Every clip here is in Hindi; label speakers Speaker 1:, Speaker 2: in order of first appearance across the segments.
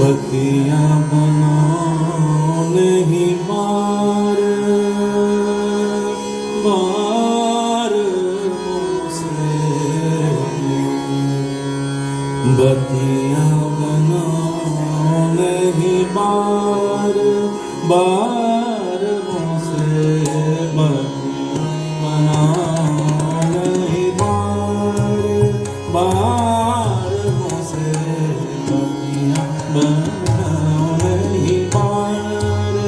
Speaker 1: बत्तियां बनाओ नहीं बार बार मुझसे, बत्तियां बनाओ नहीं बार बार मुझसे, बत्तियां बनाओ नहीं बार बार मुझसे, बत्तियां बनाओ नहीं बार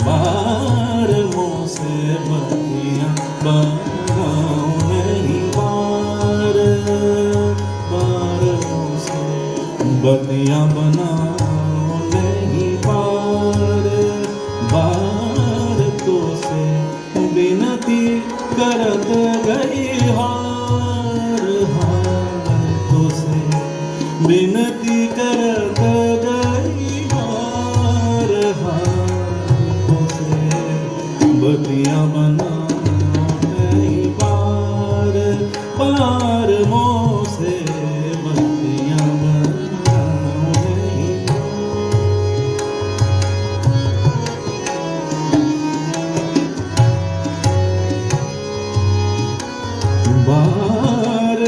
Speaker 1: बार मुझसे, बत्तियां बनाओ नहीं बार बार मुझसे, बत्तियां बनाओ नहीं बार बार तो से, विनती करत गई हार हार तो से, विनती करत गई हार हार तो से, बत्तियां बनाओ नहीं बार बार मोसे, बत्तियां बनाओ नहीं बार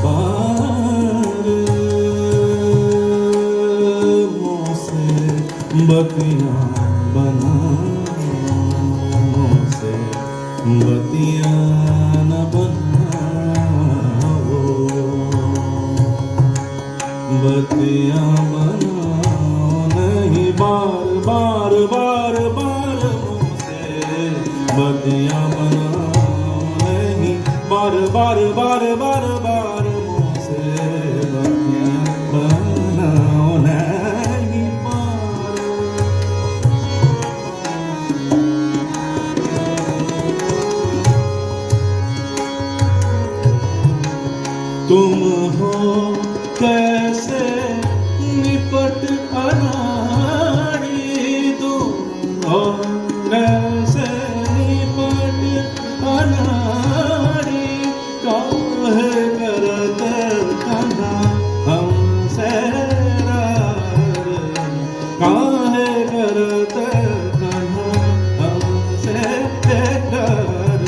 Speaker 1: बार मोसे, बत्तियां बनाओ मोसे, बत्तियां न बनाओ, बत्तियां बनाओ नहीं बार बार बार बार मुझसे, बत्तियां बनाओ नहीं बार बार बार बार बार मुझसे, बत्तियां बनाओ नहीं बार। तुम हो कैसे निपट अनाड़ी, तुम हो कैसे निपट अनाड़ी, काहे करत कन्हा हमसे रार, काहे करत कन्हा हमसे रार,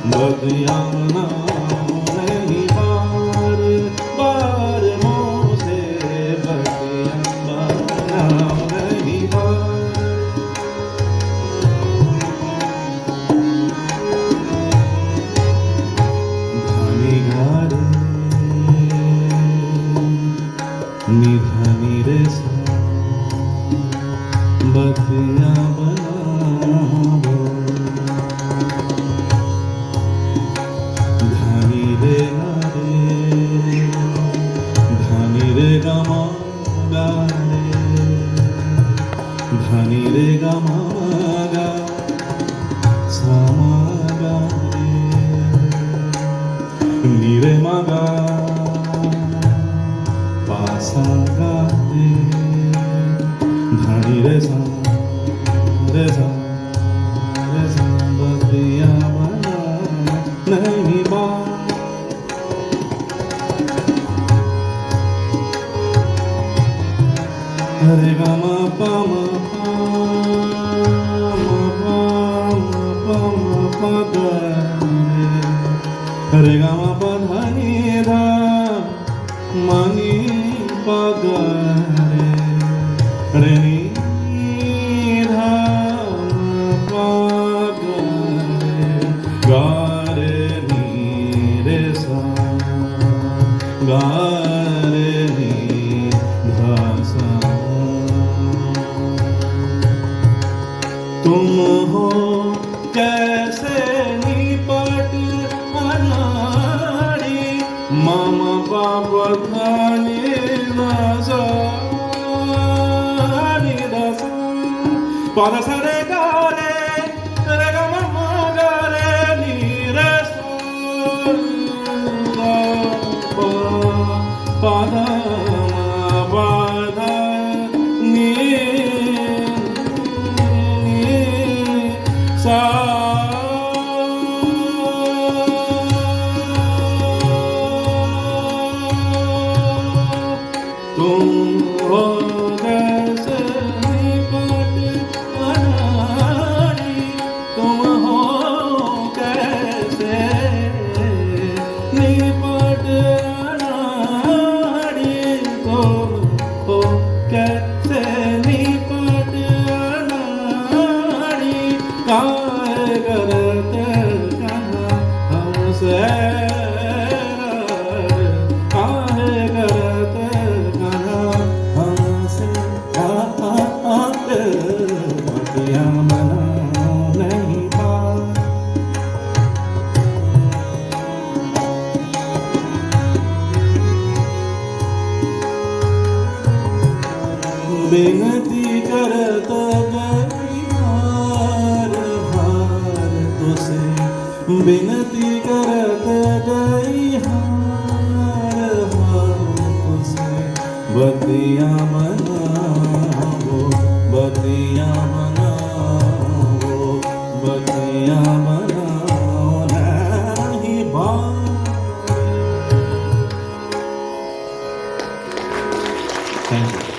Speaker 1: बत्तियां बनाओ नहीं बार बार मोसे, बत्तियां बनाओ नहीं बार। धनी घरे निधनी रे सा, बत्तियां बनाओ, धनी रे रे, धनी रे गमा गा रे, धनी रे गमा गा सामा गा रे, नी रे मा गा पासा गा रे, धनी रे सा रे सा रे सा, बत्तियां बनाओ नहीं बार। हरे गमा पम पद, हरे गमा पधनी धा मनी पगरे रे नी धा पगरे गा रे नी रे सा गा रे नी धा सा। तुम हो कैसे निपट अनाड़ी मामा पापा खाने नसा निदसा पादा सरे गारे रे गा मामा गारे नी रे सा पादा पादा नी सा। तुम हो कैसे निपट अनाड़ी तुम हो कैसे निपट अनाड़ी तुम हो कैसे निपट अनाड़ी काय करते कहाँ हमसे काहे करते कहाँ हमसे बतिया मना नहीं पा। बिनती करत गई हार हार तुसे बिनती करत गई हार हार तुसे बतिया मनाओ बतिया मनाओ बतिया मनाओ नहीं बात। Thank you.